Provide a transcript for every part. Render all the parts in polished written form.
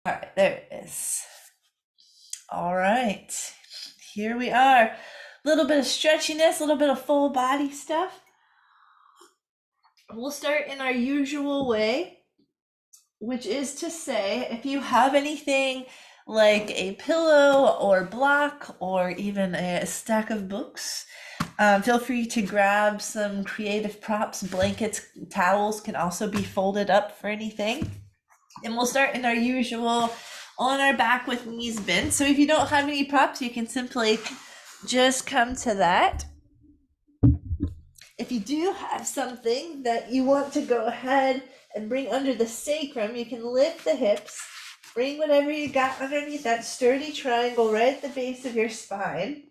All right, there it is. All right, here we are. A little bit of stretchiness, a little bit of full body stuff. We'll start in our usual way, which is to say, if you have anything like a pillow or block or even a stack of books, feel free to grab some creative props. Blankets, towels can also be folded up for anything. And we'll start in our usual on our back with knees bent. So if you don't have any props, you can simply just come to that. If you do have something that you want to go ahead and bring under the sacrum, you can lift the hips, bring whatever you got underneath that sturdy triangle right at the base of your spine.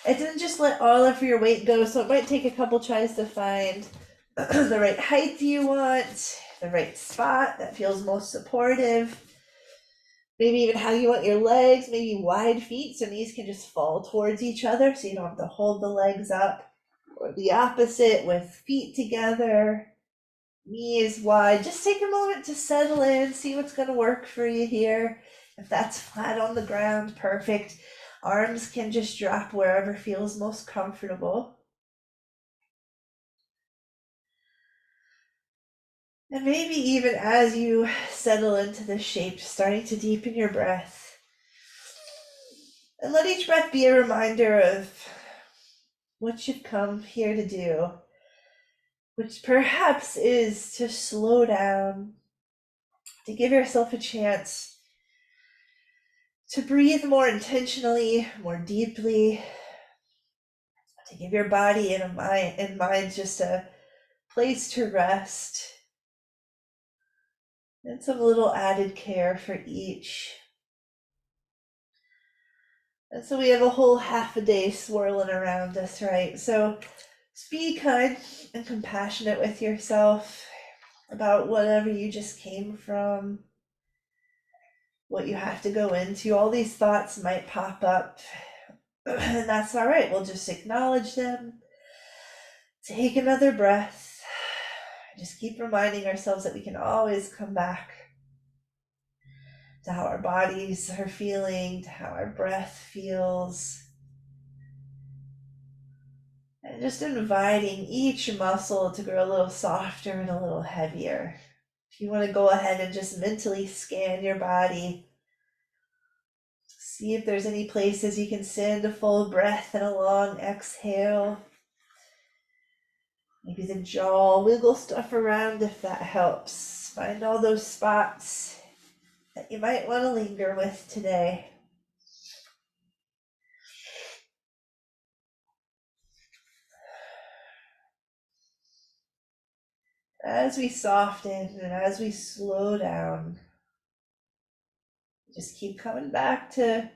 And then just let all of your weight go. So it might take a couple tries to find the right height you want, the right spot that feels most supportive. Maybe even how you want your legs, maybe wide feet so knees can just fall towards each other so you don't have to hold the legs up. Or the opposite with feet together, knees wide. Just take a moment to settle in, see what's going to work for you here. If that's flat on the ground, perfect. Arms can just drop wherever feels most comfortable. And maybe even as you settle into this shape, starting to deepen your breath. And let each breath be a reminder of what you've come here to do, which perhaps is to slow down, to give yourself a chance to breathe more intentionally, more deeply, to give your body and mind just a place to rest, and some little added care for each. And so we have a whole half a day swirling around us, right? So just be kind and compassionate with yourself about whatever you just came from, what you have to go into. All these thoughts might pop up, and that's all right. We'll just acknowledge them. Take another breath. Just keep reminding ourselves that we can always come back to how our bodies are feeling, to how our breath feels. And just inviting each muscle to grow a little softer and a little heavier. If you want to go ahead and just mentally scan your body, see if there's any places you can send a full breath and a long exhale. Maybe the jaw, wiggle stuff around if that helps. Find all those spots that you might want to linger with today. As we soften and as we slow down, just keep coming back to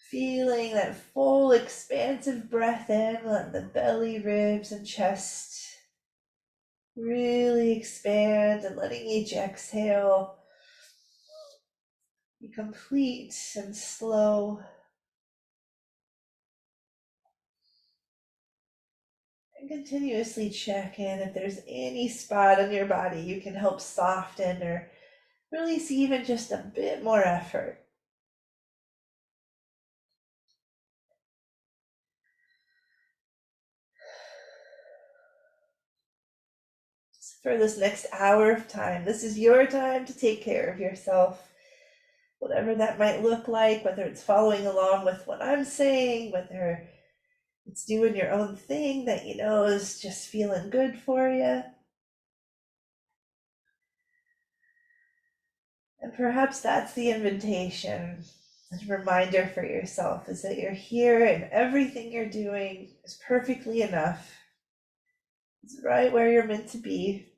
feeling that full expansive breath in, let the belly, ribs, and chest really expand, and letting each exhale be complete and slow. And continuously check in if there's any spot on your body you can help soften or release even just a bit more effort. For this next hour of time, this is your time to take care of yourself, whatever that might look like, whether it's following along with what I'm saying, whether it's doing your own thing that you know is just feeling good for you. And perhaps that's the invitation, a reminder for yourself, is that you're here and everything you're doing is perfectly enough. It's right where you're meant to be.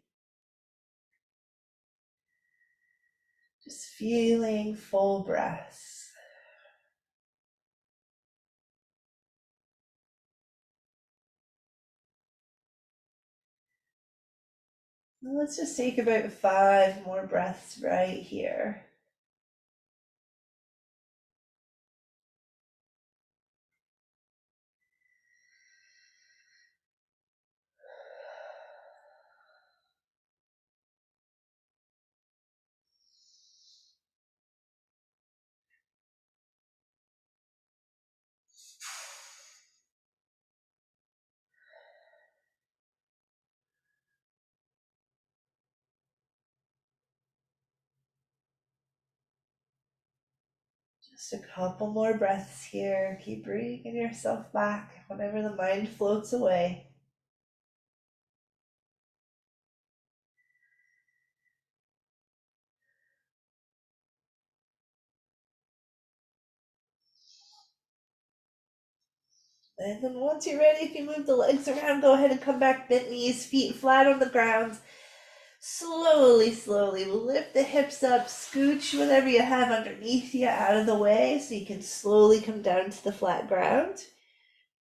Just feeling full breaths. Let's just take about 5 more breaths right here. Just a couple more breaths here. Keep bringing yourself back whenever the mind floats away. And then once you're ready, if you move the legs around, go ahead and come back, bent knees, feet flat on the ground. Slowly, slowly lift the hips up, scooch whatever you have underneath you out of the way so you can slowly come down to the flat ground.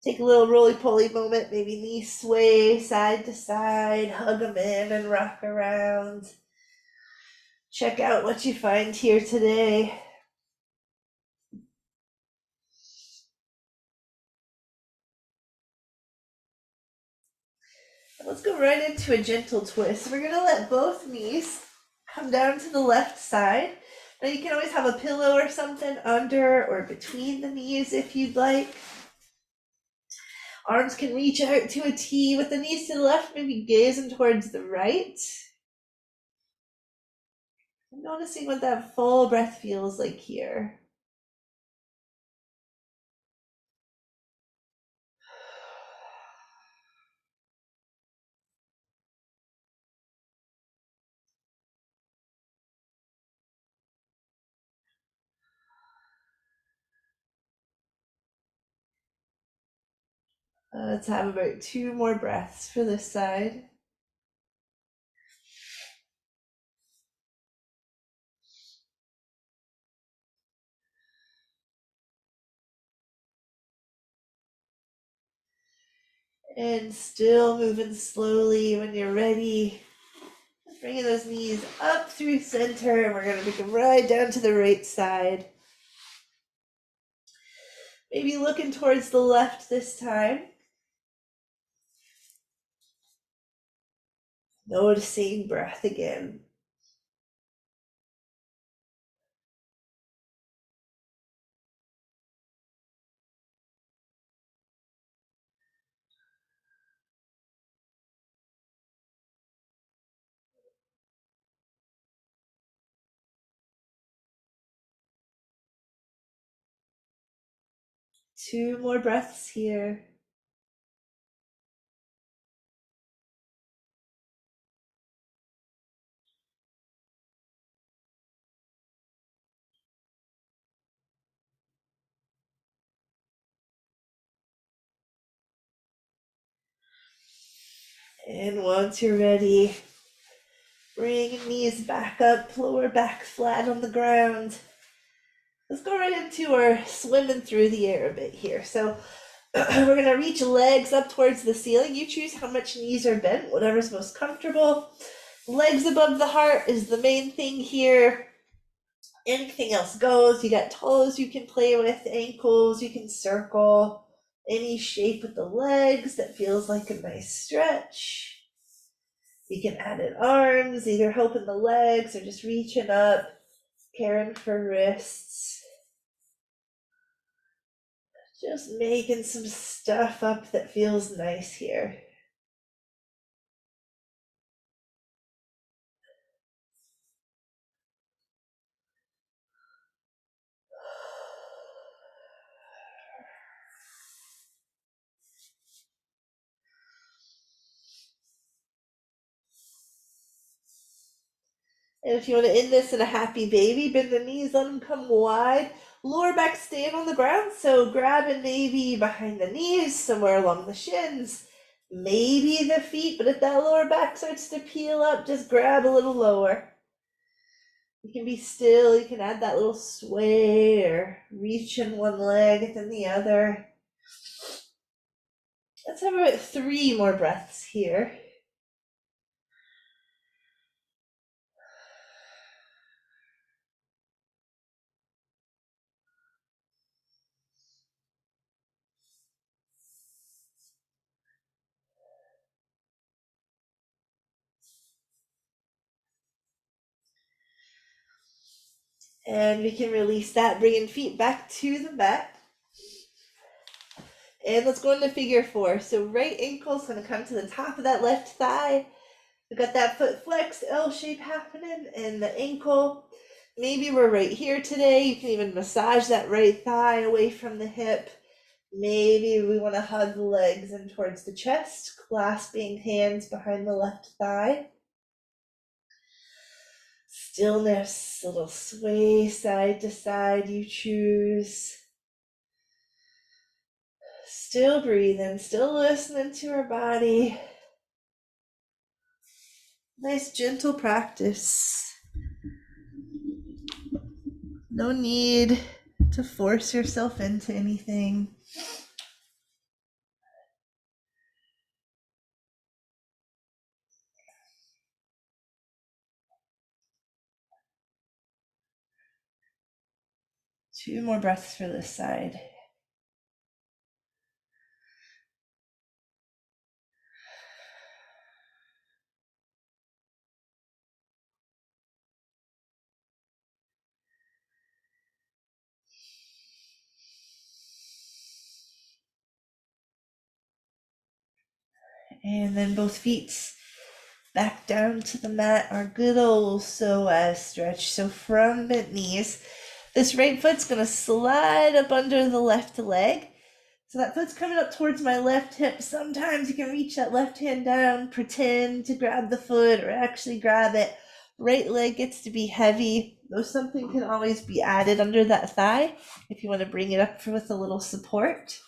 Take a little roly-poly moment, maybe knees sway side to side, hug them in and rock around. Check out what you find here today. Let's go right into a gentle twist. We're gonna let both knees come down to the left side. Now you can always have a pillow or something under or between the knees if you'd like. Arms can reach out to a T with the knees to the left, maybe gazing towards the right. Noticing what that full breath feels like here. Let's have about 2 more breaths for this side. And still moving slowly when you're ready. Bringing those knees up through center, and we're going to bring them right down to the right side. Maybe looking towards the left this time. Noticing breath again. Two more breaths here. And once you're ready, bring knees back up, lower back flat on the ground. Let's go right into our swimming through the air a bit here. So we're going to reach legs up towards the ceiling. You choose how much knees are bent, whatever's most comfortable. Legs above the heart is the main thing here. Anything else goes. You got toes you can play with, ankles you can circle, any shape with the legs that feels like a nice stretch. You can add in arms, either helping the legs or just reaching up, caring for wrists. Just making some stuff up that feels nice here. And if you want to end this in a happy baby, bend the knees, let them come wide. Lower back staying on the ground, so grabbing maybe behind the knees, somewhere along the shins. Maybe the feet, but if that lower back starts to peel up, just grab a little lower. You can be still, you can add that little sway or reach in one leg then the other. Let's have about 3 more breaths here. And we can release that, bringing feet back to the mat. And let's go into figure four. So right ankle's gonna come to the top of that left thigh. We got that foot flexed, L shape happening, and the ankle. Maybe we're right here today. You can even massage that right thigh away from the hip. Maybe we want to hug the legs in towards the chest, clasping hands behind the left thigh. Stillness, a little sway side to side, you choose. Still breathing, still listening to our body. Nice gentle practice. No need to force yourself into anything. Two more breaths for this side. And then both feet back down to the mat, our good old psoas stretch. So from bent knees, this right foot's gonna slide up under the left leg. So that foot's coming up towards my left hip. Sometimes you can reach that left hand down, pretend to grab the foot or actually grab it. Right leg gets to be heavy, though something can always be added under that thigh if you want to bring it up with a little support.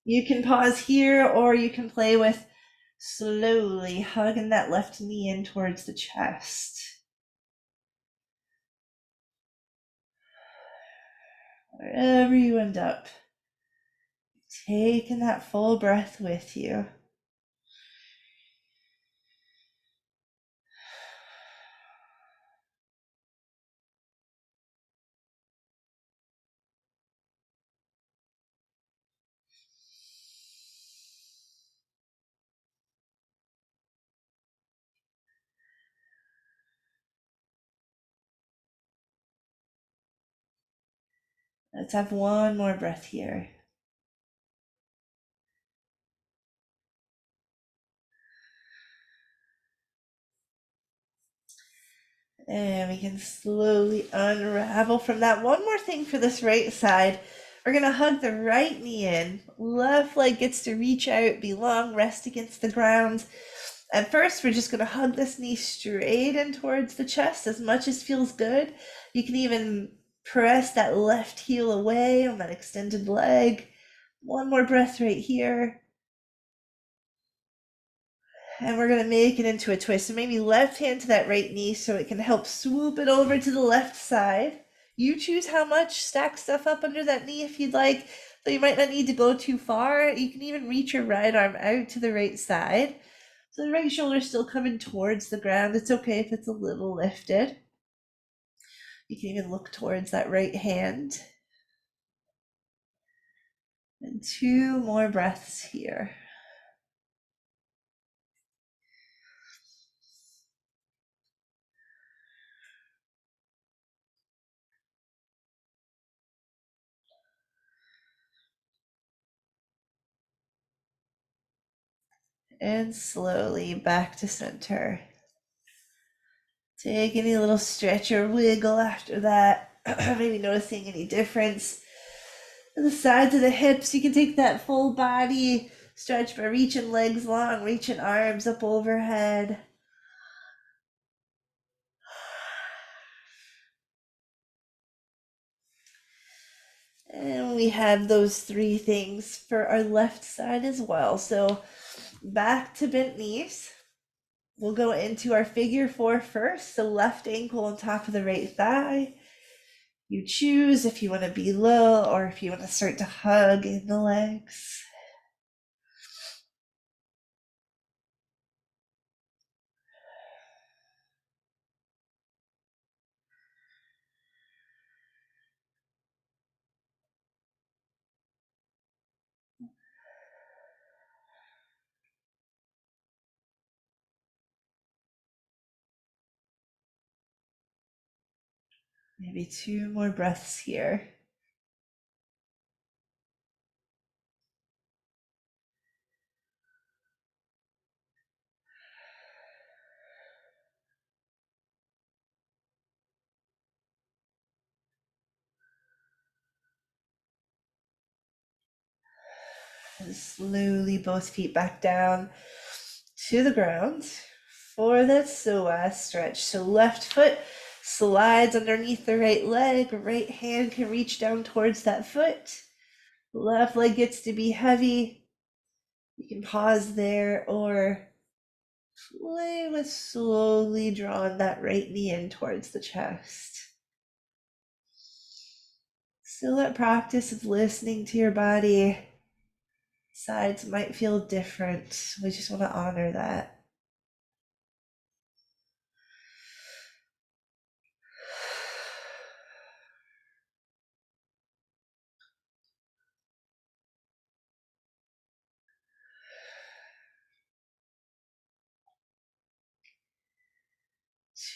You can pause here or you can play with slowly hugging that left knee in towards the chest. Wherever you end up, taking that full breath with you. Let's have one more breath here. And we can slowly unravel from that. One more thing for this right side. We're gonna hug the right knee in. Left leg gets to reach out, be long, rest against the ground. At first, we're just gonna hug this knee straight in towards the chest as much as feels good. You can even press that left heel away on that extended leg. One more breath right here. And we're gonna make it into a twist. So maybe left hand to that right knee so it can help swoop it over to the left side. You choose how much. Stack stuff up under that knee if you'd like, though you might not need to go too far. You can even reach your right arm out to the right side. So the right shoulder's still coming towards the ground. It's okay if it's a little lifted. You can even look towards that right hand. And two more breaths here. And slowly back to center. Take any little stretch or wiggle after that. Maybe noticing any difference in the sides of the hips. You can take that full body stretch by reaching legs long, reaching arms up overhead. And we have those three things for our left side as well. So back to bent knees. We'll go into our figure four first. So left ankle on top of the right thigh. You choose if you want to be low or if you want to start to hug in the legs. Maybe two more breaths here. Slowly both feet back down to the ground for that psoas stretch. So left foot slides underneath the right leg, right hand can reach down towards that foot. Left leg gets to be heavy. You can pause there or play with slowly drawing that right knee in towards the chest. Still that practice of listening to your body. Sides might feel different. We just want to honor that.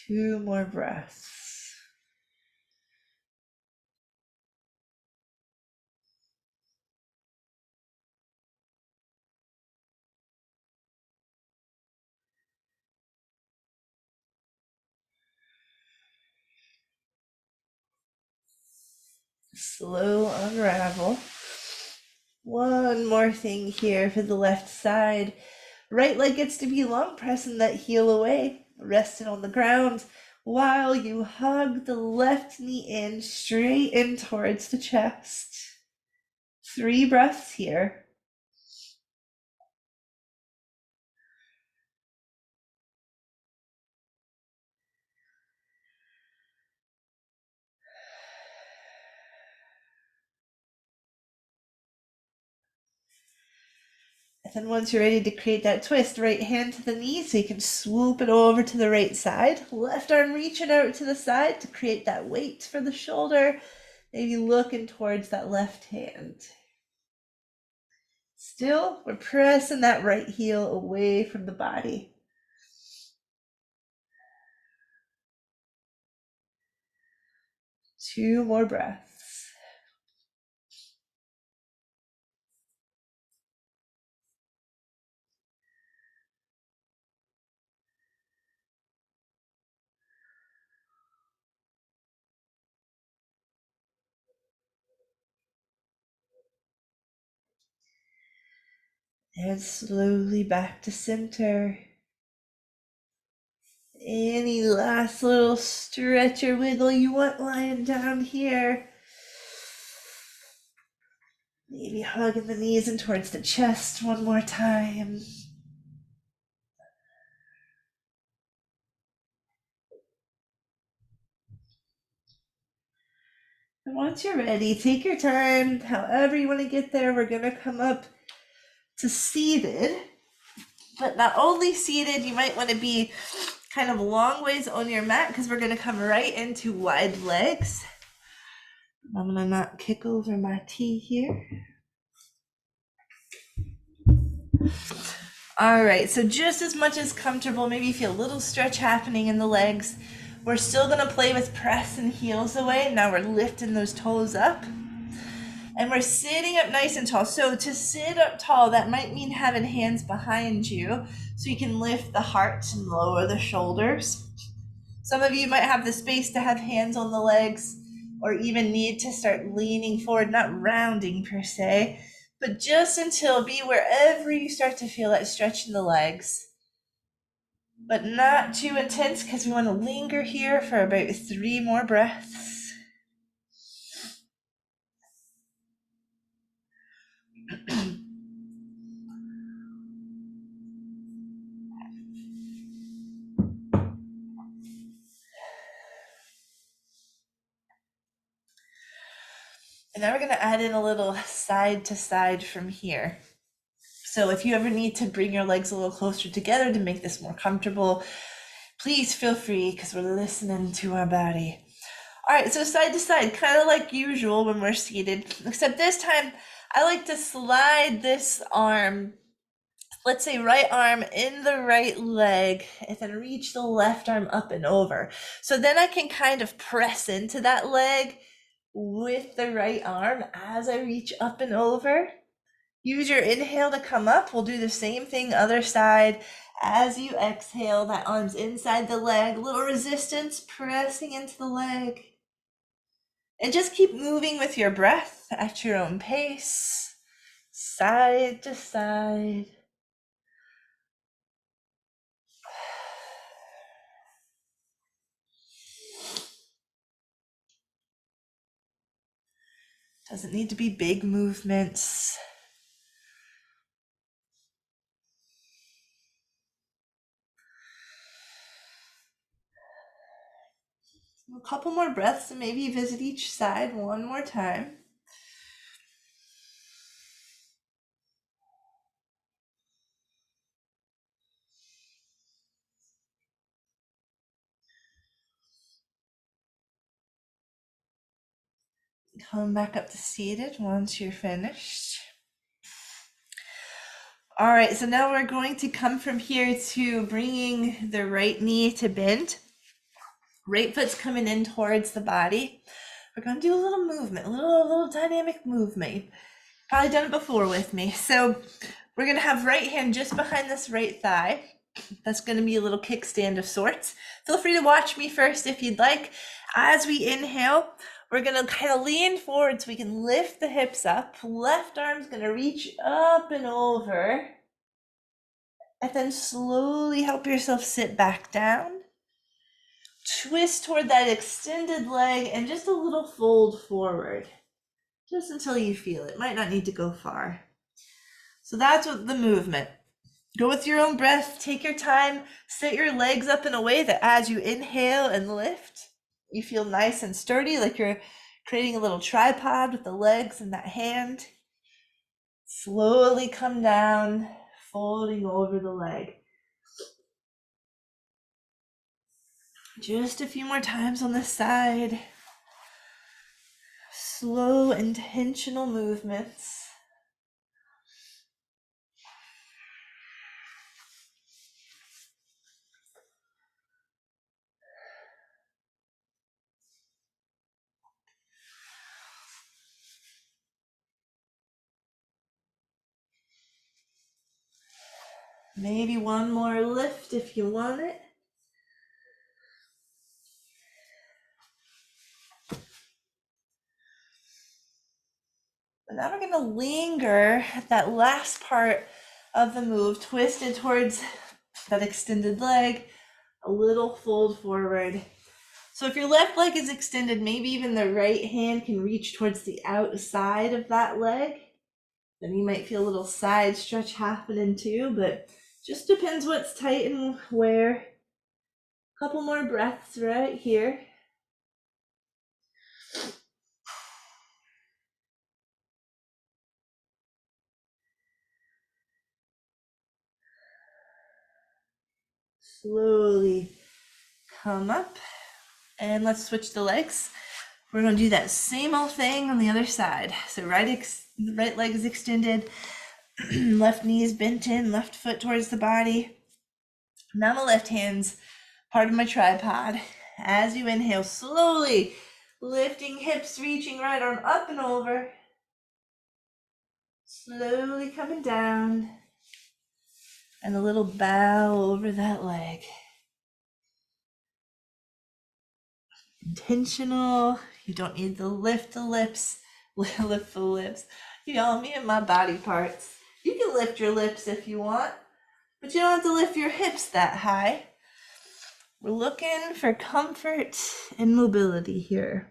2 more breaths. Slow unravel. One more thing here for the left side. Right leg gets to be long, pressing that heel away, resting on the ground while you hug the left knee in, straight in towards the chest. 3 breaths here. And then once you're ready to create that twist, right hand to the knee so you can swoop it over to the right side. Left arm reaching out to the side to create that weight for the shoulder. Maybe looking towards that left hand. Still, we're pressing that right heel away from the body. 2 more breaths. And slowly back to center. Any last little stretch or wiggle you want lying down here. Maybe hugging the knees in towards the chest one more time. And once you're ready, take your time, however you want to get there. We're going to come up to seated. But not only seated, you might want to be kind of long ways on your mat because we're going to come right into wide legs. I'm going to not kick over my tea here. All right, so just as much as comfortable, maybe you feel a little stretch happening in the legs. We're still gonna play with press and heels away. Now we're lifting those toes up. And we're sitting up nice and tall. So to sit up tall, that might mean having hands behind you so you can lift the heart and lower the shoulders. Some of you might have the space to have hands on the legs or even need to start leaning forward, not rounding per se, but just until be wherever you start to feel that stretch in the legs. But not too intense because we want to linger here for about 3 more breaths. And now we're going to add in a little side to side from here. So if you ever need to bring your legs a little closer together to make this more comfortable, please feel free because we're listening to our body. All right, so side to side, kind of like usual when we're seated, except this time I like to slide this arm, let's say right arm in the right leg, and then reach the left arm up and over. So then I can kind of press into that leg with the right arm as I reach up and over. Use your inhale to come up. We'll do the same thing other side. As you exhale, that arm's inside the leg, little resistance, pressing into the leg. And just keep moving with your breath at your own pace. side to side. Doesn't need to be big movements. A couple more breaths and maybe visit each side one more time. Come back up to seated once you're finished. All right, so now we're going to come from here to bringing the right knee to bend. Right foot's coming in towards the body. We're going to do a little movement, a little dynamic movement. You've probably done it before with me. So we're going to have right hand just behind this right thigh. That's going to be a little kickstand of sorts. Feel free to watch me first if you'd like. As we inhale, we're going to kind of lean forward so we can lift the hips up. Left arm's going to reach up and over. And then slowly help yourself sit back down. Twist toward that extended leg and just a little fold forward. Just until you feel it. Might not need to go far. So that's what the movement. Go with your own breath. Take your time. Set your legs up in a way that as you inhale and lift, you feel nice and sturdy, like you're creating a little tripod with the legs and that hand. Slowly come down, folding over the leg. Just a few more times on this side. Slow, intentional movements. Maybe one more lift if you want it. And now we're going to linger at that last part of the move, twisted towards that extended leg, a little fold forward. So if your left leg is extended, maybe even the right hand can reach towards the outside of that leg. Then you might feel a little side stretch happening too, but just depends what's tight and where. A couple more breaths right here. Slowly come up and let's switch the legs. We're going to do that same old thing on the other side. So right leg is extended, left knee is bent in, left foot towards the body. Now my left hand's part of my tripod. As you inhale, slowly lifting hips, reaching right arm up and over. Slowly coming down. And a little bow over that leg. Intentional. You don't need to lift the lips. Lift the lips. Y'all, me and my body parts. You can lift your lips if you want, but you don't have to lift your hips that high. We're looking for comfort and mobility here.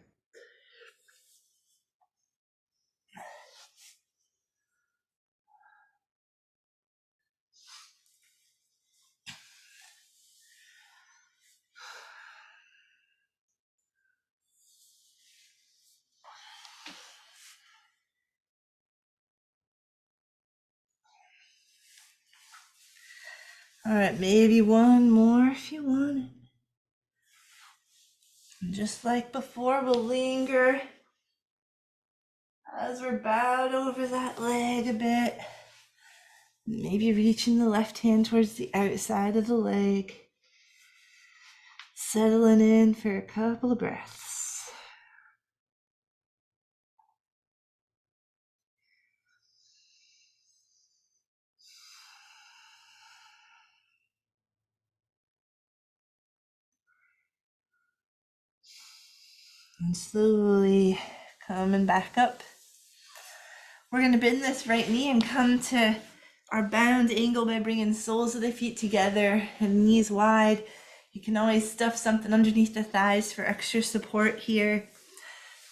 All right, maybe one more if you want it. And just like before, we'll linger as we're bowed over that leg a bit. Maybe reaching the left hand towards the outside of the leg. Settling in for a couple of breaths. And slowly coming back up. We're gonna bend this right knee and come to our bound angle by bringing soles of the feet together and knees wide. You can always stuff something underneath the thighs for extra support here.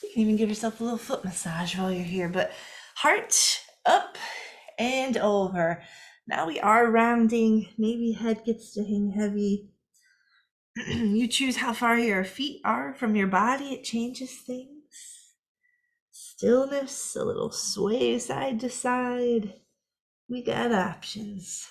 You can even give yourself a little foot massage while you're here, but heart up and over. Now we are rounding, maybe head gets to hang heavy. You choose how far your feet are from your body, it changes things. Stillness, a little sway side to side. We got options.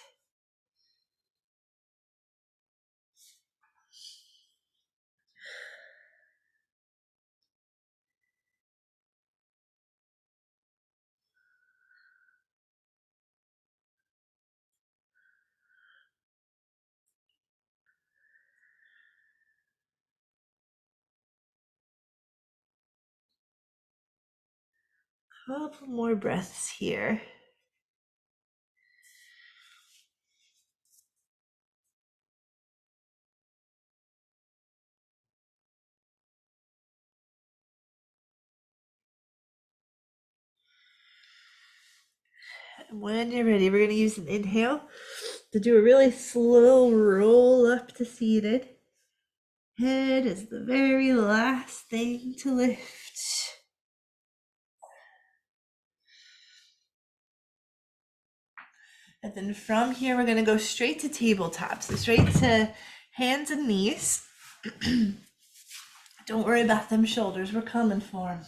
Couple more breaths here. When you're ready, we're going to use an inhale to do a really slow roll up to seated. Head is the very last thing to lift. And then from here, we're going to go straight to tabletop. So straight to hands and knees. Don't worry about them shoulders. We're coming for them.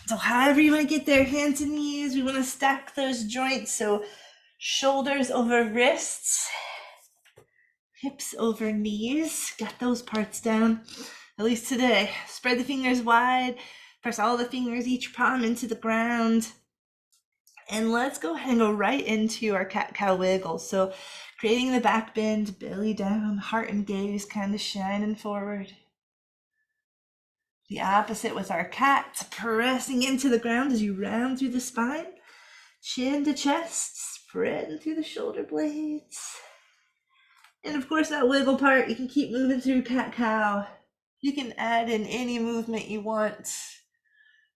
So however you want to get there, hands and knees, we want to stack those joints. So shoulders over wrists, hips over knees. Got those parts down, at least today. Spread the fingers wide. Press all the fingers, each palm into the ground. And let's go ahead and go right into our cat-cow wiggle. So creating the back bend, belly down, heart and gaze kind of shining forward. The opposite with our cat, pressing into the ground as you round through the spine. Chin to chest, spreading through the shoulder blades. And of course that wiggle part, you can keep moving through cat-cow. You can add in any movement you want.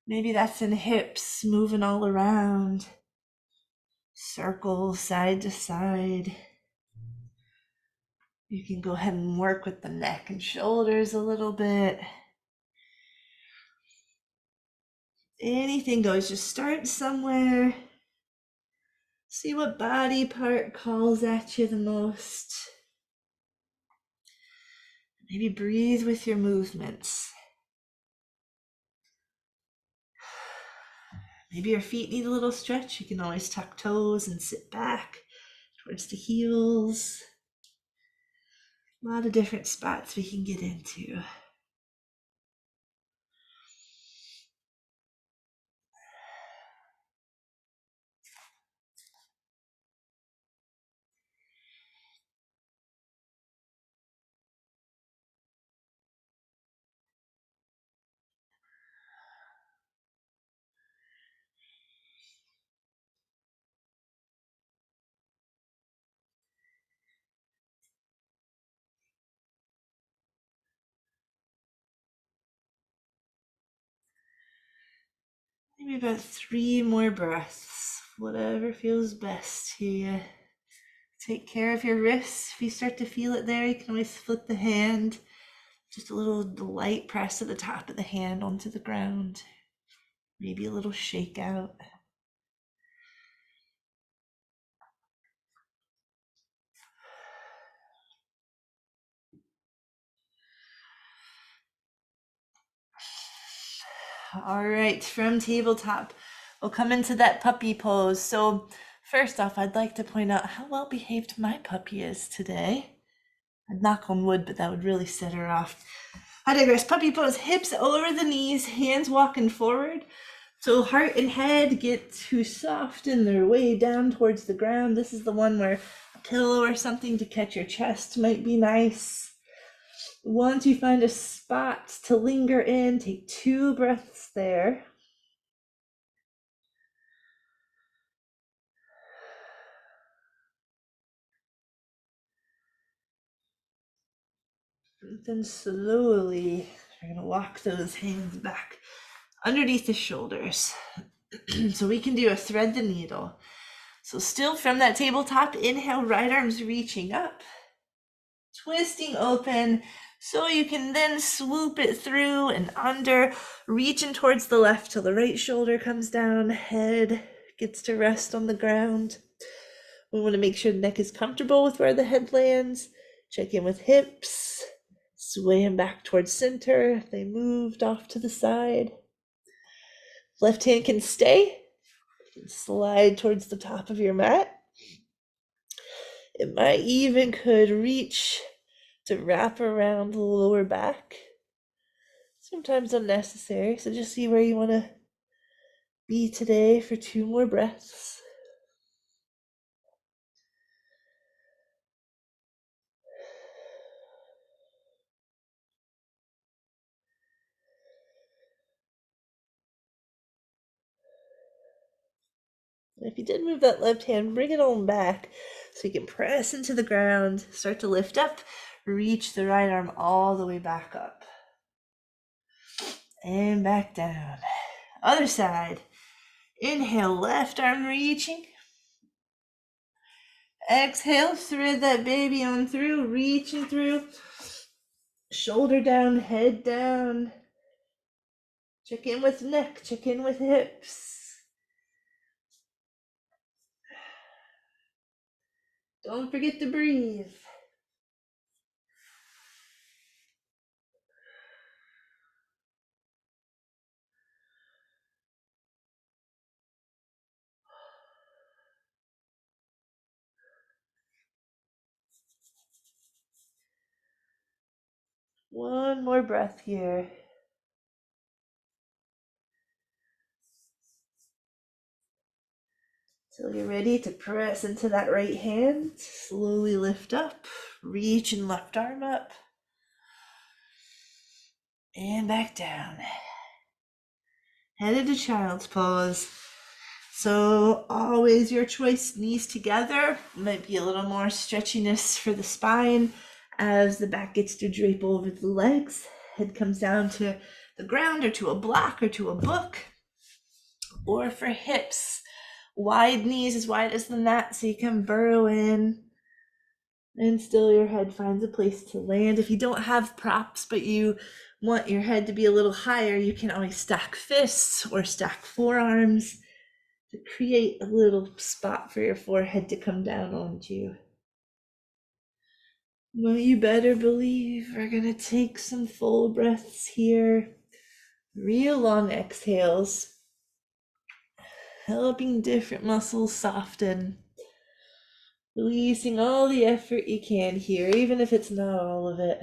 Maybe that's in hips, moving all around. Circle side to side. You can go ahead and work with the neck and shoulders a little bit. Anything goes, just start somewhere. See what body part calls at you the most. Maybe breathe with your movements. Maybe your feet need a little stretch. You can always tuck toes and sit back towards the heels. A lot of different spots we can get into. Maybe about 3 more breaths. Whatever feels best to you. Take care of your wrists. If you start to feel it there, you can always flip the hand. Just a little light press at the top of the hand onto the ground. Maybe a little shake out. All right, from tabletop, we'll come into that puppy pose. So first off, I'd like to point out how well behaved my puppy is today. I'd knock on wood, but that would really set her off. I digress. Puppy pose, hips over the knees, hands walking forward. So heart and head get to soften their way down towards the ground. This is the one where a pillow or something to catch your chest might be nice. Once you find a spot to linger in, take 2 breaths there. And then slowly, you're going to walk those hands back underneath the shoulders. So we can do a thread the needle. So still from that tabletop, inhale, right arm's reaching up, twisting open, so you can then swoop it through and under, reaching towards the left till the right shoulder comes down, head gets to rest on the ground. We want to make sure the neck is comfortable with where the head lands. Check in with hips, sway them back towards center if they moved off to the side. Left hand can stay, slide towards the top of your mat. It might even could reach to wrap around the lower back. Sometimes unnecessary, so just see where you want to be today for 2 more breaths. And if you did move that left hand, bring it on back so you can press into the ground, start to lift up, reach the right arm all the way back up. And back down. Other side. Inhale, left arm reaching. Exhale, thread that baby on through, reaching through. Shoulder down, head down. Check in with neck, check in with hips. Don't forget to breathe. One more breath here. Till you're ready to press into that right hand. Slowly lift up, reach and left arm up. And back down. Headed to child's pose. So always your choice, knees together. Might be a little more stretchiness for the spine as the back gets to drape over the legs. Head comes down to the ground or to a block or to a book. Or for hips, wide knees as wide as the mat so you can burrow in and still your head finds a place to land. If you don't have props but you want your head to be a little higher, you can always stack fists or stack forearms to create a little spot for your forehead to come down onto. Well, you better believe we're gonna take some full breaths here. Real long exhales, helping different muscles soften. Releasing all the effort you can here, even if it's not all of it.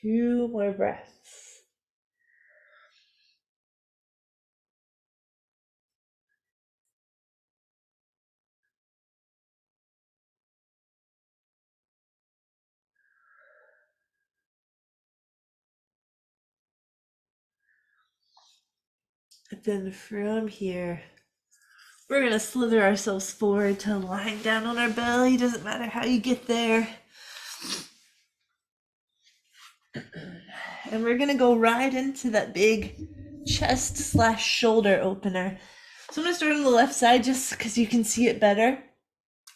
Two more breaths. And then from here, we're going to slither ourselves forward to lying down on our belly. Doesn't matter how you get there. And we're going to go right into that big chest / shoulder opener. So I'm going to start on the left side just because you can see it better.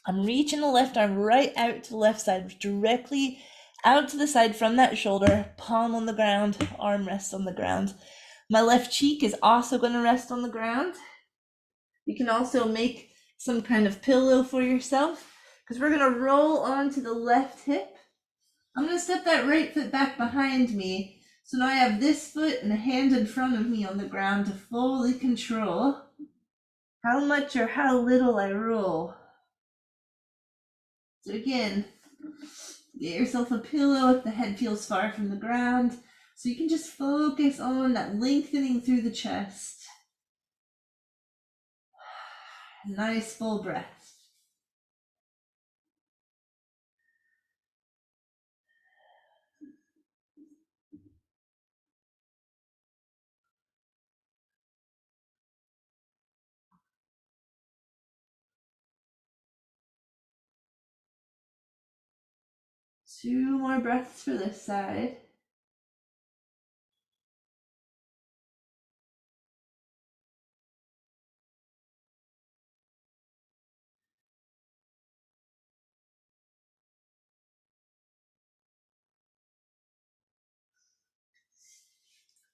I'm reaching the left arm right out to the left side, directly out to the side from that shoulder, palm on the ground, arm rests on the ground. My left cheek is also going to rest on the ground. You can also make some kind of pillow for yourself because we're going to roll onto the left hip. I'm going to step that right foot back behind me. So now I have this foot and a hand in front of me on the ground to fully control how much or how little I roll. So again, get yourself a pillow if the head feels far from the ground. So you can just focus on that lengthening through the chest. Nice full breath. 2 more breaths for this side.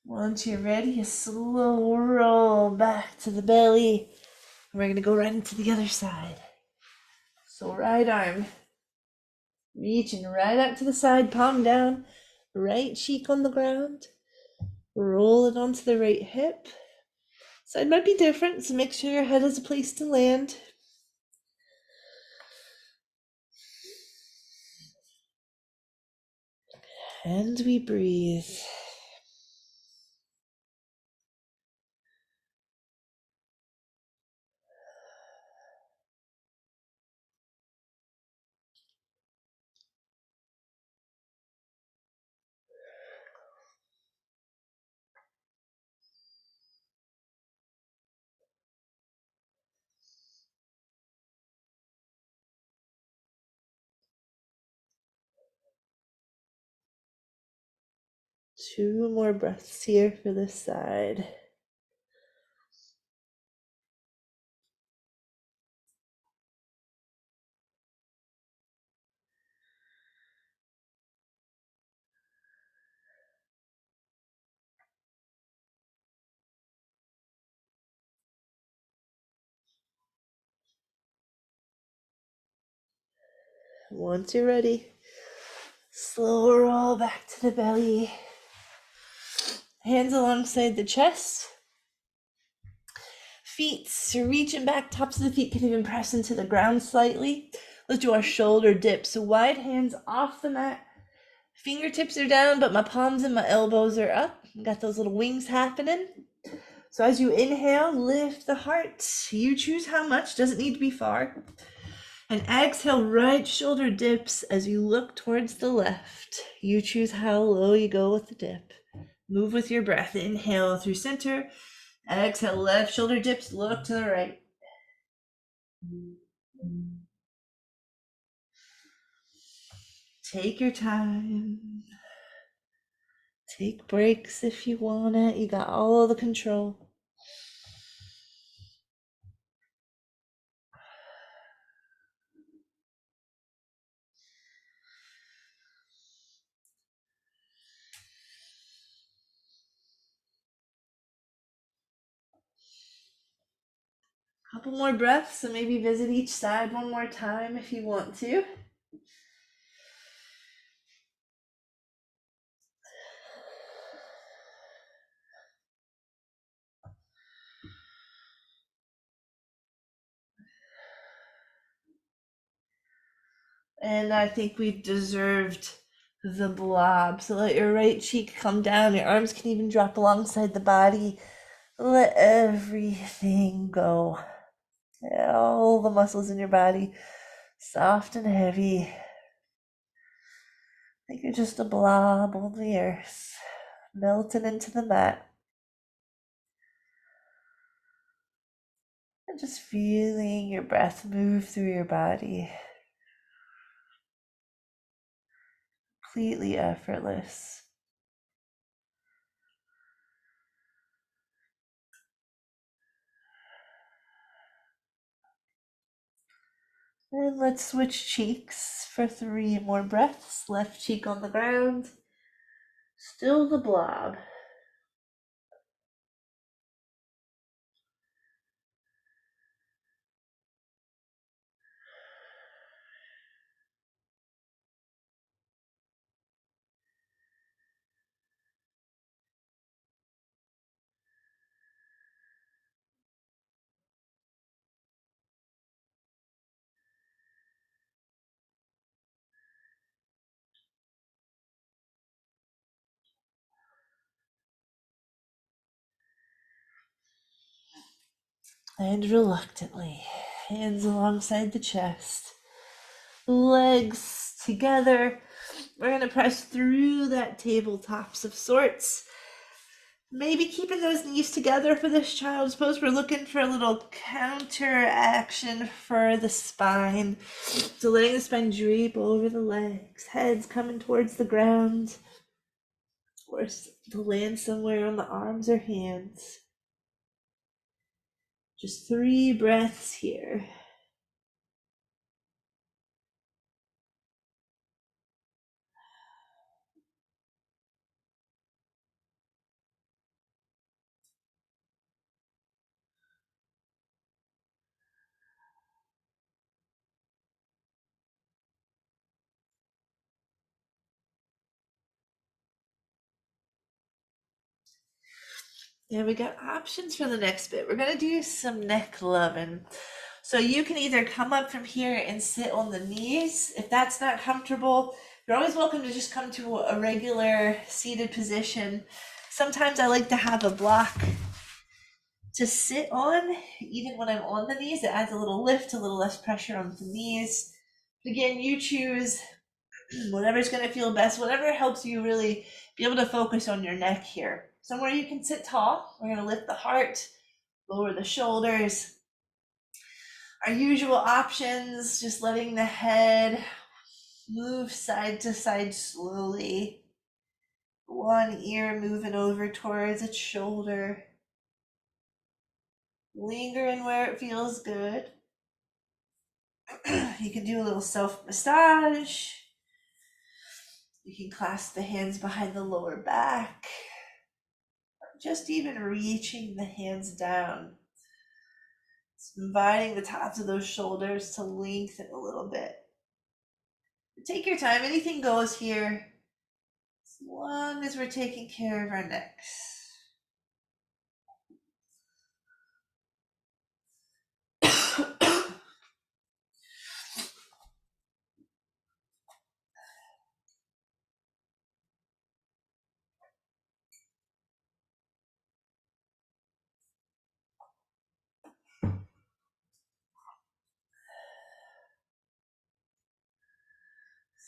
Once you're ready, a slow roll back to the belly. We're going to go right into the other side. So right arm reaching right up to the side, palm down, right cheek on the ground. Roll it onto the right hip. Side might be different, so make sure your head has a place to land. And we breathe. Two more breaths here for this side. Once you're ready, slow roll back to the belly. Hands alongside the chest. Feet reaching back, tops of the feet can even press into the ground slightly. Let's do our shoulder dip. So wide hands off the mat. Fingertips are down, but my palms and my elbows are up. Got those little wings happening. So as you inhale, lift the heart. You choose how much, doesn't need to be far. And exhale, right shoulder dips as you look towards the left. You choose how low you go with the dip. Move with your breath. Inhale through center. Exhale, left shoulder dips, look to the right. Take your time. Take breaks if you want it. You got all the control. Couple more breaths, so maybe visit each side one more time if you want to. And I think we've deserved the blob. So let your right cheek come down. Your arms can even drop alongside the body. Let everything go. All the muscles in your body, soft and heavy. I think you're just a blob on the earth, melting into the mat. And just feeling your breath move through your body. Completely effortless. And let's switch cheeks for 3 more breaths. Left cheek on the ground. Still the blob. And reluctantly, hands alongside the chest, legs together. We're going to press through that tabletops of sorts. Maybe keeping those knees together for this child's pose. We're looking for a little counter action for the spine. So letting the spine drape over the legs, heads coming towards the ground, or to land somewhere on the arms or hands. Just 3 breaths here. And we got options for the next bit. We're gonna do some neck loving. So you can either come up from here and sit on the knees. If that's not comfortable, you're always welcome to just come to a regular seated position. Sometimes I like to have a block to sit on, even when I'm on the knees. It adds a little lift, a little less pressure on the knees. Again, you choose whatever's going to feel best, whatever helps you really be able to focus on your neck here. Somewhere you can sit tall. We're going to lift the heart, lower the shoulders. Our usual options, just letting the head move side to side slowly. One ear moving over towards its shoulder. Lingering where it feels good. You can do a little self massage. You can clasp the hands behind the lower back. Just even reaching the hands down. It's inviting the tops of those shoulders to lengthen a little bit. Take your time, anything goes here, as long as we're taking care of our necks.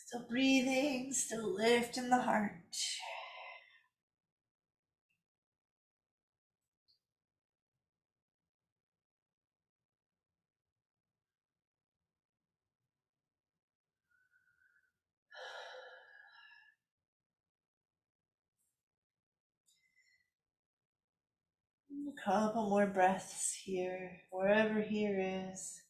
Still breathing, still lifting the heart. A couple more breaths here, wherever here is.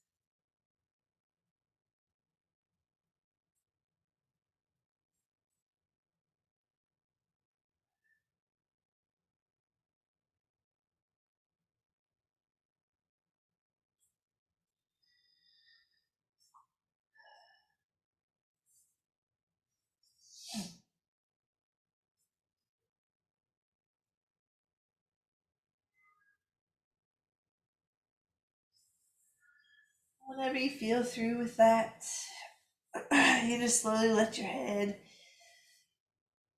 Whenever you feel through with that, you just slowly let your head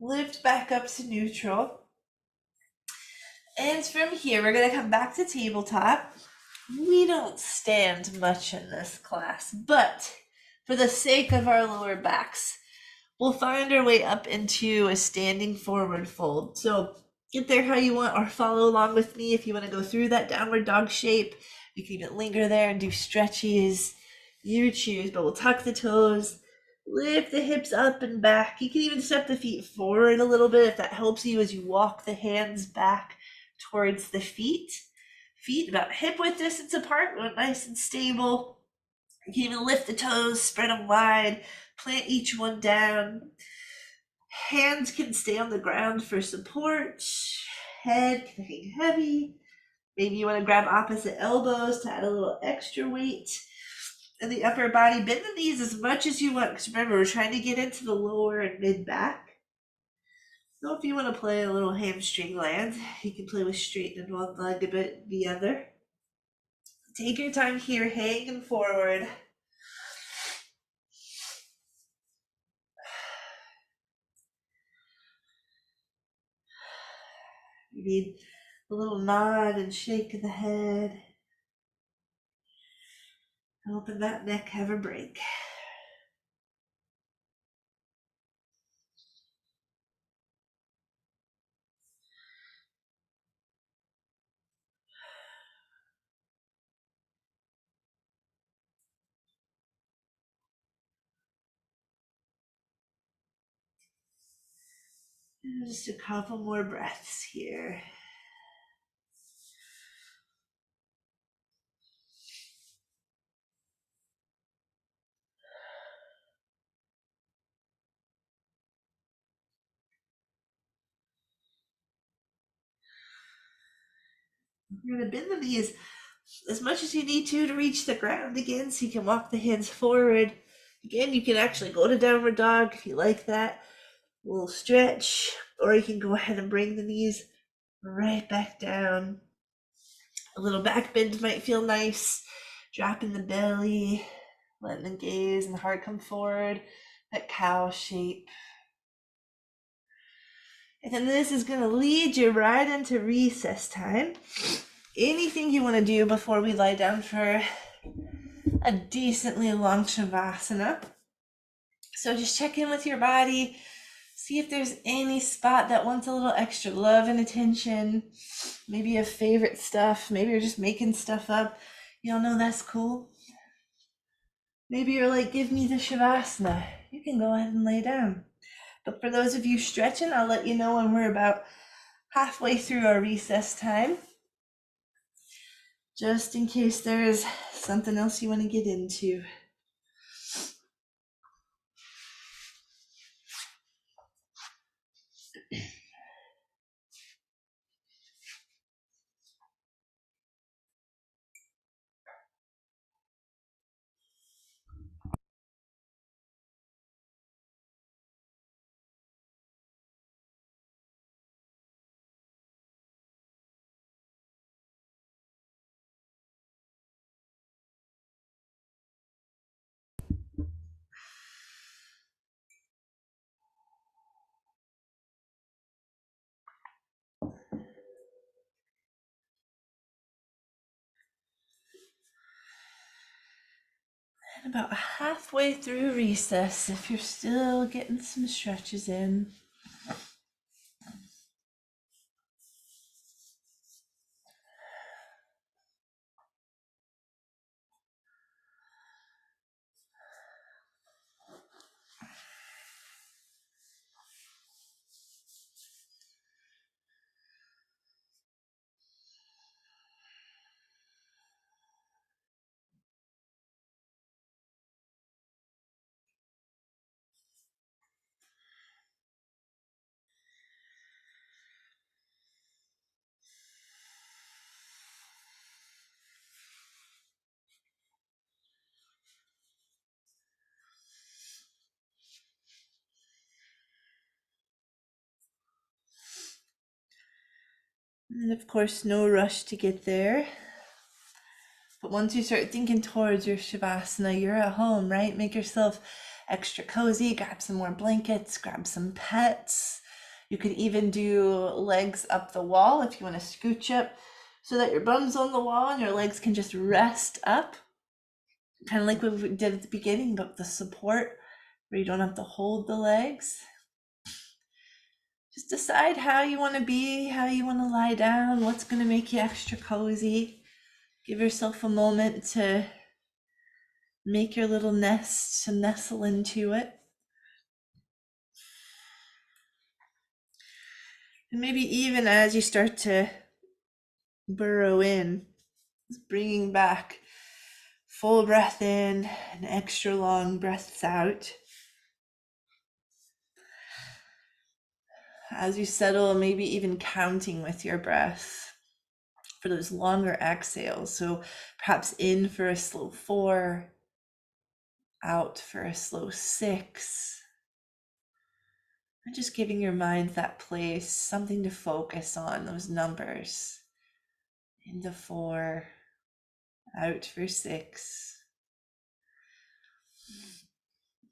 lift back up to neutral. And from here, we're going to come back to tabletop. We don't stand much in this class, but for the sake of our lower backs, we'll find our way up into a standing forward fold. So get there how you want, or follow along with me if you want to go through that downward dog shape. You can even linger there and do stretches. You choose, but we'll tuck the toes, lift the hips up and back. You can even step the feet forward a little bit if that helps you as you walk the hands back towards the feet. Feet about hip width distance apart, nice and stable. You can even lift the toes, spread them wide, plant each one down. Hands can stay on the ground for support. Head can hang heavy. Maybe you want to grab opposite elbows to add a little extra weight. In the upper body, bend the knees as much as you want, because remember, we're trying to get into the lower and mid back. So if you want to play a little hamstring land, you can play with straightening one leg a bit the other. Take your time here, hanging forward. You need a little nod and shake of the head. Helping that neck have a break. Just a couple more breaths here. You're going to bend the knees as much as you need to reach the ground again, so you can walk the hands forward. Again, you can actually go to downward dog if you like that. A little stretch, or you can go ahead and bring the knees right back down. A little back bend might feel nice. Dropping the belly, letting the gaze and the heart come forward. That cow shape. And then this is going to lead you right into recess time. Anything you want to do before we lie down for a decently long shavasana. So just check in with your body. See if there's any spot that wants a little extra love and attention. Maybe you have favorite stuff. Maybe you're just making stuff up. You don't know, that's cool. Maybe you're like, give me the shavasana. You can go ahead and lay down. But for those of you stretching, I'll let you know when we're about halfway through our recess time, just in case there's something else you want to get into. And about halfway through recess, if you're still getting some stretches in. And of course, no rush to get there. But once you start thinking towards your shavasana, you're at home, right? Make yourself extra cozy, grab some more blankets, grab some pets. You could even do legs up the wall if you want to scooch up so that your bum's on the wall and your legs can just rest up. Kind of like what we did at the beginning, but with the support where you don't have to hold the legs. Just decide how you want to be, how you want to lie down, what's going to make you extra cozy. Give yourself a moment to make your little nest, to nestle into it. And maybe even as you start to burrow in, bringing back full breath in and extra long breaths out. As you settle, maybe even counting with your breath for those longer exhales. So perhaps in for a slow 4, out for a slow 6. And just giving your mind that place, something to focus on, those numbers. Into 4, out for 6.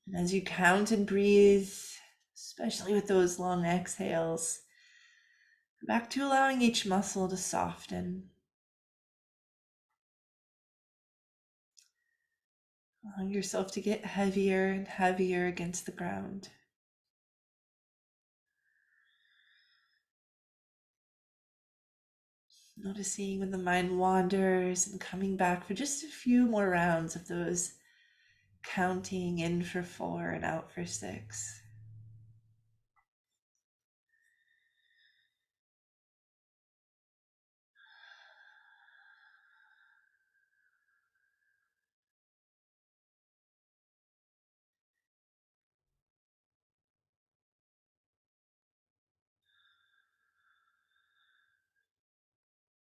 And as you count and breathe, especially with those long exhales, back to allowing each muscle to soften. Allowing yourself to get heavier and heavier against the ground. Noticing when the mind wanders and coming back for just a few more rounds of those counting in for 4 and out for 6.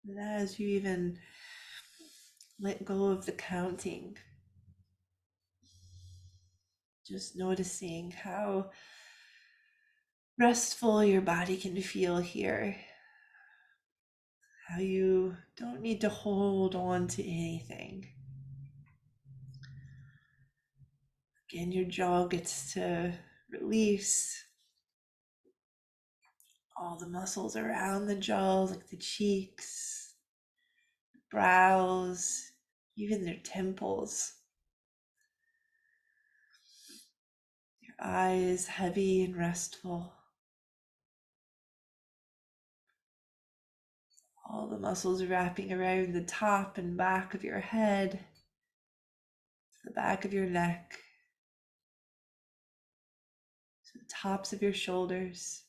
And as you even let go of the counting, just noticing how restful your body can feel here. How you don't need to hold on to anything. Again, your jaw gets to release all the muscles around the jaw, like the cheeks, brows, even their temples. Your eyes heavy and restful. All the muscles wrapping around the top and back of your head, the back of your neck, to the tops of your shoulders,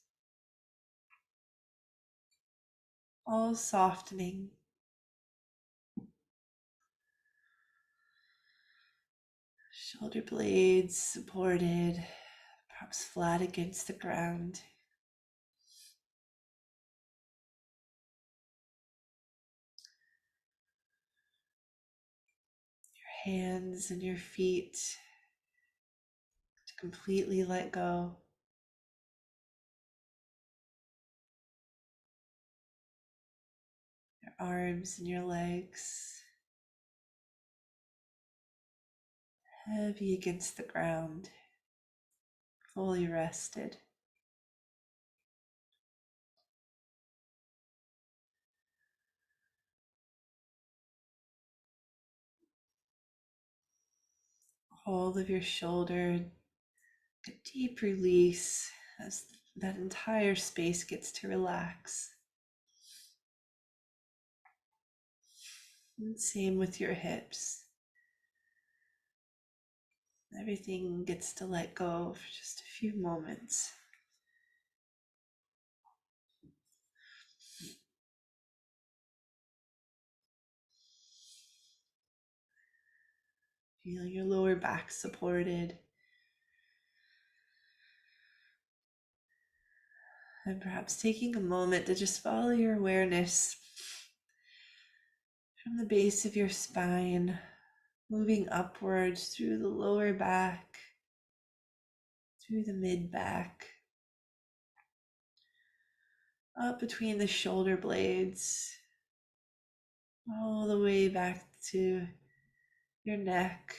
all softening. Shoulder blades supported, perhaps flat against the ground. Your hands and your feet to completely let go. Your arms and your legs heavy against the ground, fully rested. All of your shoulder, a deep release as that entire space gets to relax. And same with your hips. Everything gets to let go for just a few moments. Feeling your lower back supported. And perhaps taking a moment to just follow your awareness from the base of your spine, moving upwards through the lower back, through the mid back, up between the shoulder blades, all the way back to your neck,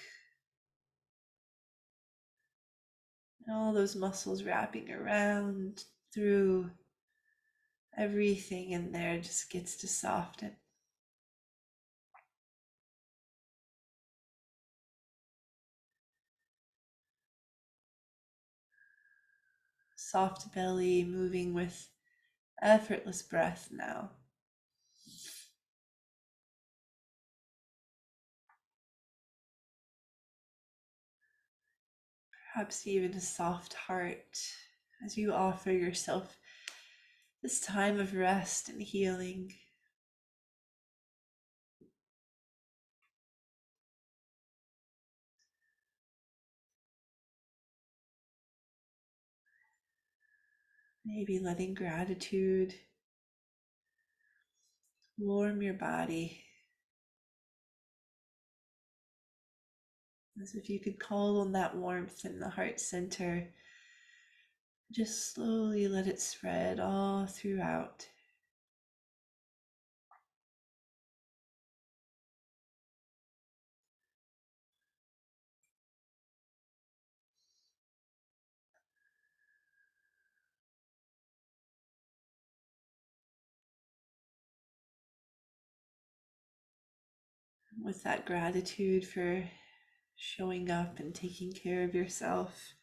and all those muscles wrapping around through everything in there just gets to soften. Soft belly moving with effortless breath now. Perhaps even a soft heart as you offer yourself this time of rest and healing. Maybe letting gratitude warm your body, as if you could call on that warmth in the heart center. Just slowly let it spread all throughout. With that gratitude for showing up and taking care of yourself,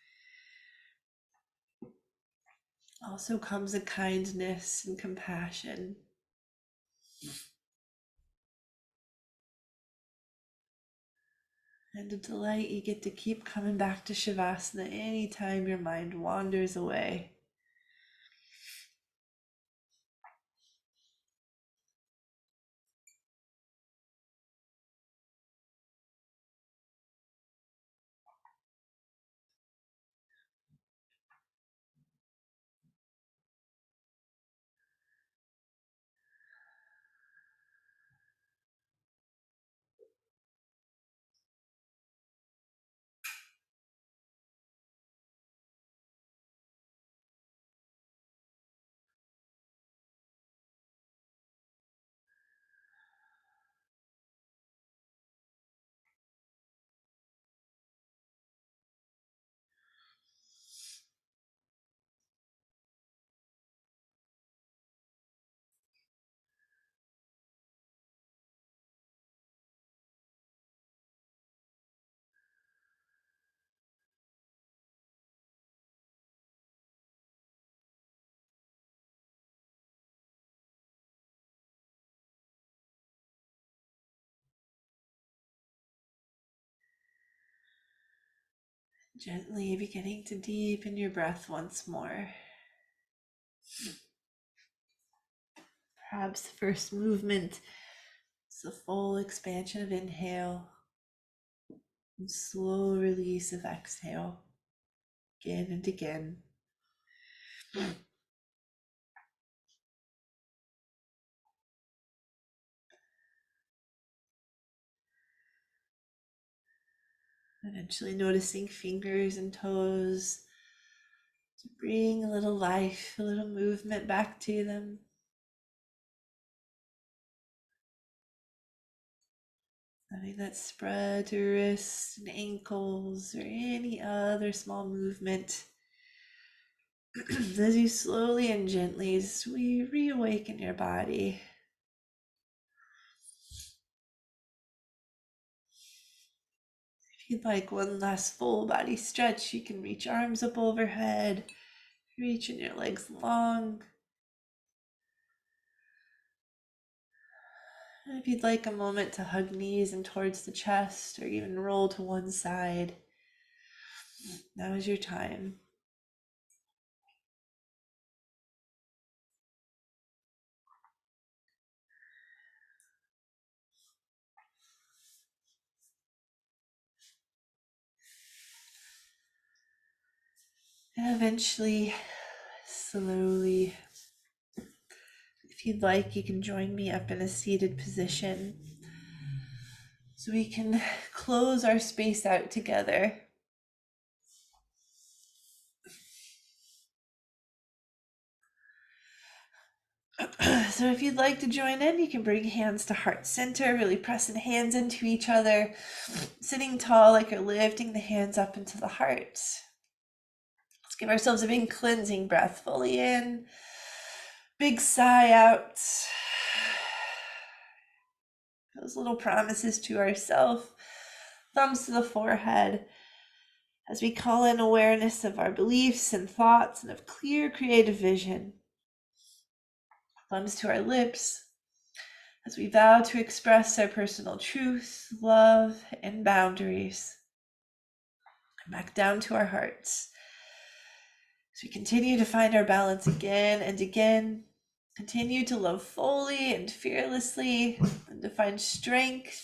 also comes a kindness and compassion. And a delight you get to keep coming back to Shavasana anytime your mind wanders away. Gently beginning to deepen your breath once more. Perhaps the first movement is the full expansion of inhale and slow release of exhale, again and again. Eventually noticing fingers and toes to bring a little life, a little movement back to them. Letting that spread to wrists and ankles or any other small movement. As you slowly and gently reawaken your body. If you'd like one last full body stretch, you can reach arms up overhead, reaching your legs long. And if you'd like a moment to hug knees in towards the chest or even roll to one side, now is your time. And eventually, slowly, if you'd like, you can join me up in a seated position so we can close our space out together. So if you'd like to join in, you can bring hands to heart center, really pressing hands into each other, sitting tall like you're lifting the hands up into the heart. Let's give ourselves a big cleansing breath, fully in, big sigh out. Those little promises to ourselves, thumbs to the forehead, as we call in awareness of our beliefs and thoughts and of clear creative vision. Thumbs to our lips, as we vow to express our personal truth, love, and boundaries. And back down to our hearts. As we continue to find our balance again and again, continue to love fully and fearlessly, and to find strength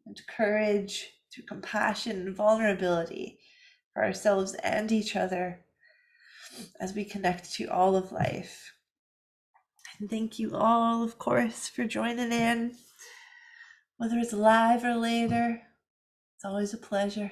and courage through compassion and vulnerability for ourselves and each other as we connect to all of life. And thank you all, of course, for joining in. Whether it's live or later, it's always a pleasure.